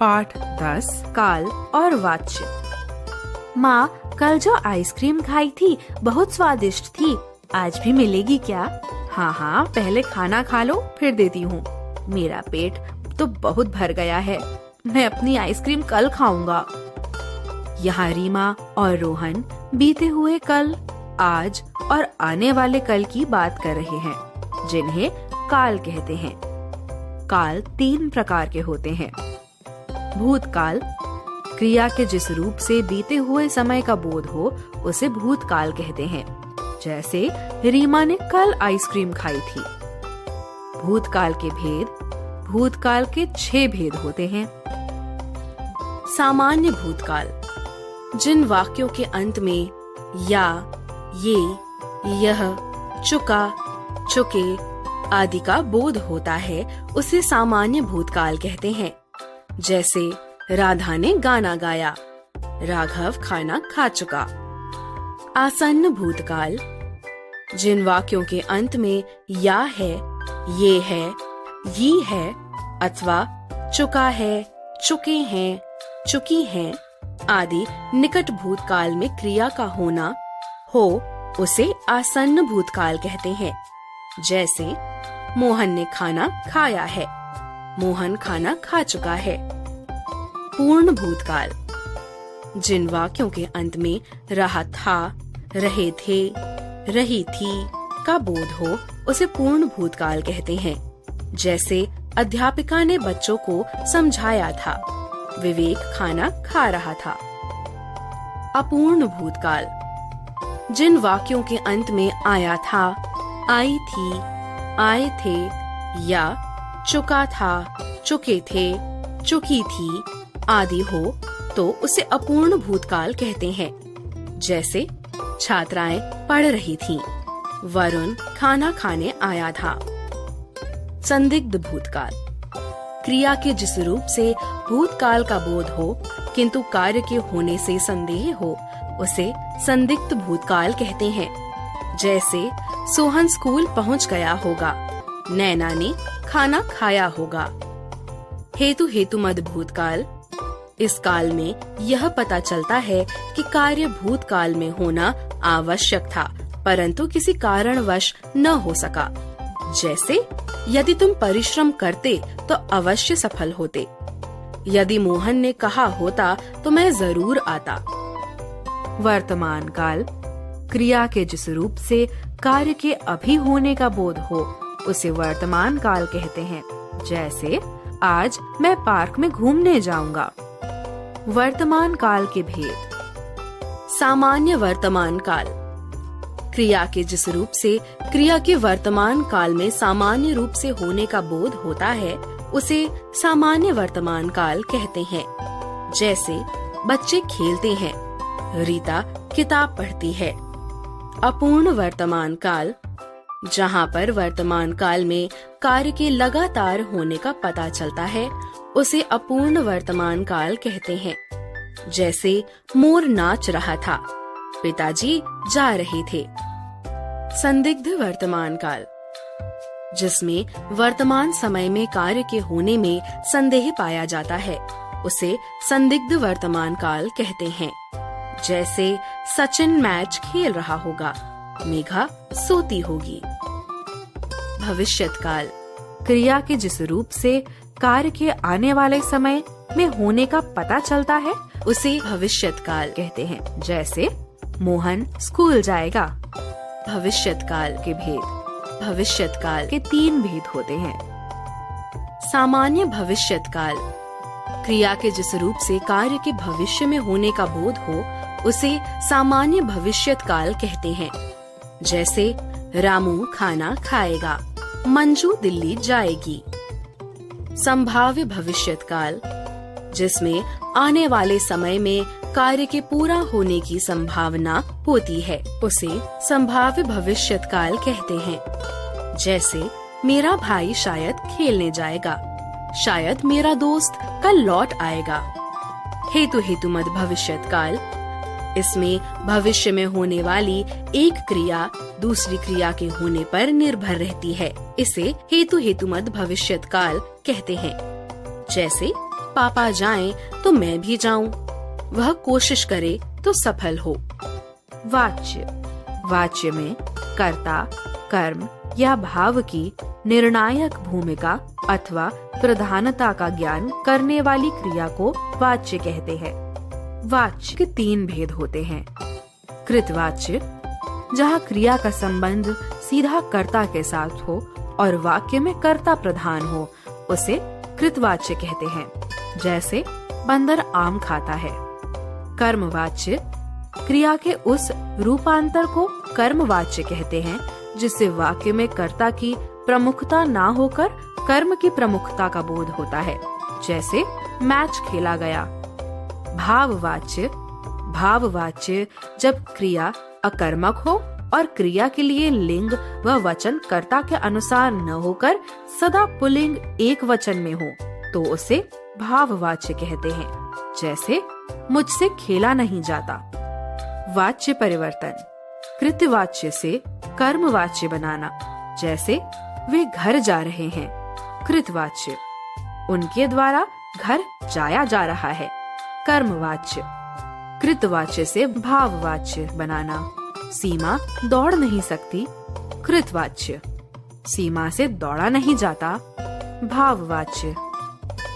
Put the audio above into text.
पाठ 10 काल और वाच्य। माँ, कल जो आइसक्रीम खाई थी बहुत स्वादिष्ट थी, आज भी मिलेगी क्या? हाँ हाँ, पहले खाना खा लो फिर देती हूँ। मेरा पेट तो बहुत भर गया है, मैं अपनी आइसक्रीम कल खाऊंगा। यहाँ रीमा और रोहन बीते हुए कल, आज और आने वाले कल की बात कर रहे हैं, जिन्हें काल कहते हैं। काल 3 प्रकार के होते हैं। भूतकाल, क्रिया के जिस रूप से बीते हुए समय का बोध हो उसे भूतकाल कहते हैं। जैसे रीमा ने कल आइसक्रीम खाई थी। भूतकाल के भेद, भूतकाल के 6 भेद होते हैं। सामान्य भूतकाल, जिन वाक्यों के अंत में या, ये, यह, चुका, चुके आदि का बोध होता है उसे सामान्य भूतकाल कहते हैं। जैसे राधा ने गाना गाया, राघव खाना खा चुका। आसन्न भूतकाल, जिन वाक्यों के अंत में या है, ये है, ये है अथवा चुका है, चुके हैं, चुकी हैं आदि निकट भूतकाल में क्रिया का होना हो उसे आसन्न भूतकाल कहते हैं। जैसे मोहन ने खाना खाया है, मोहन खाना खा चुका है। पूर्ण भूतकाल, जिन वाक्यों के अंत में रहा था, रहे थे, रही थी का बोध हो उसे पूर्ण भूतकाल कहते हैं। जैसे अध्यापिका ने बच्चों को समझाया था, विवेक खाना खा रहा था। अपूर्ण भूतकाल, जिन वाक्यों के अंत में आया था, आई थी, आए थे या चुका था, चुके थे, चुकी थी आदि हो तो उसे अपूर्ण भूतकाल कहते हैं। जैसे छात्राएं पढ़ रही थीं, वरुण खाना खाने आया था। संदिग्ध भूतकाल, क्रिया के जिस रूप से भूतकाल का बोध हो किंतु कार्य के होने से संदेह हो उसे संदिग्ध भूतकाल कहते हैं। जैसे सोहन स्कूल पहुंच गया होगा, नैना ने खाना खाया होगा। हेतु हेतुमद भूतकाल, इस काल में यह पता चलता है कि कार्य भूतकाल में होना आवश्यक था परंतु किसी कारणवश न हो सका। जैसे यदि तुम परिश्रम करते तो अवश्य सफल होते, यदि मोहन ने कहा होता तो मैं जरूर आता। वर्तमान काल, क्रिया के जिस रूप से कार्य के अभी होने का बोध हो उसे वर्तमान काल कहते हैं। जैसे आज मैं पार्क में घूमने जाऊंगा। वर्तमान काल के भेद। सामान्य वर्तमान काल, क्रिया के जिस रूप से क्रिया के वर्तमान काल में सामान्य रूप से होने का बोध होता है उसे सामान्य वर्तमान काल कहते हैं। जैसे बच्चे खेलते हैं, रीता किताब पढ़ती है। अपूर्ण वर्तमान काल, जहाँ पर वर्तमान काल में कार्य के लगातार होने का पता चलता है उसे अपूर्ण वर्तमान काल कहते हैं। जैसे मोर नाच रहा था, पिताजी जा रहे थे। संदिग्ध वर्तमान काल, जिसमें वर्तमान समय में कार्य के होने में संदेह पाया जाता है उसे संदिग्ध वर्तमान काल कहते हैं। जैसे सचिन मैच खेल रहा होगा, मेघा सोती होगी। भविष्यत काल, क्रिया के जिस रूप से कार्य के आने वाले समय में होने का पता चलता है उसे भविष्यत काल कहते हैं। जैसे मोहन स्कूल जाएगा। भविष्यत काल के भेद, भविष्यत काल के 3 भेद होते हैं। सामान्य भविष्यत काल, क्रिया के जिस रूप से कार्य के भविष्य में होने का बोध हो उसे सामान्य भविष्यत काल कहते हैं। जैसे रामू खाना खाएगा, मंजू दिल्ली जाएगी। संभाव्य भविष्यत काल, जिसमें आने वाले समय में कार्य के पूरा होने की संभावना होती है उसे संभाव्य भविष्यत काल कहते हैं। जैसे मेरा भाई शायद खेलने जाएगा, शायद मेरा दोस्त कल लौट आएगा। हेतु हेतुमद भविष्यत काल, इसमें भविष्य में होने वाली एक क्रिया दूसरी क्रिया के होने पर निर्भर रहती है, इसे हेतु हेतुमद भविष्यत काल कहते हैं। जैसे पापा जाएं तो मैं भी जाऊं। वह कोशिश करे तो सफल हो। वाच्य, वाच्य में कर्ता, कर्म या भाव की निर्णायक भूमिका अथवा प्रधानता का ज्ञान करने वाली क्रिया को वाच्य कहते हैं। वाच्य के 3 भेद होते हैं। कृतवाच्य, जहाँ क्रिया का संबंध सीधा कर्ता के साथ हो और वाक्य में कर्ता प्रधान हो, उसे कृतवाच्य कहते हैं। जैसे बंदर आम खाता है। कर्मवाच्य, क्रिया के उस रूपांतर को कर्मवाच्य कहते हैं जिससे वाक्य में कर्ता की प्रमुखता ना होकर कर्म की प्रमुखता का बोध होता है। जैसे मैच खेला गया। भाववाच्य, भाववाच्य जब क्रिया अकर्मक हो और क्रिया के लिए लिंग व वचन कर्ता के अनुसार न होकर सदा पुल्लिंग एक वचन में हो तो उसे भाववाच्य कहते हैं। जैसे मुझसे खेला नहीं जाता। वाच्य परिवर्तन, कृतवाच्य से कर्मवाच्य बनाना। जैसे वे घर जा रहे हैं। कृतवाच्य, उनके द्वारा घर जाया जा रहा है। कर्मवाच्य, कृतवाच्य से भाववाच्य बनाना। सीमा दौड़ नहीं सकती। कृतवाच्य, सीमा से दौड़ा नहीं जाता। भाववाच्य,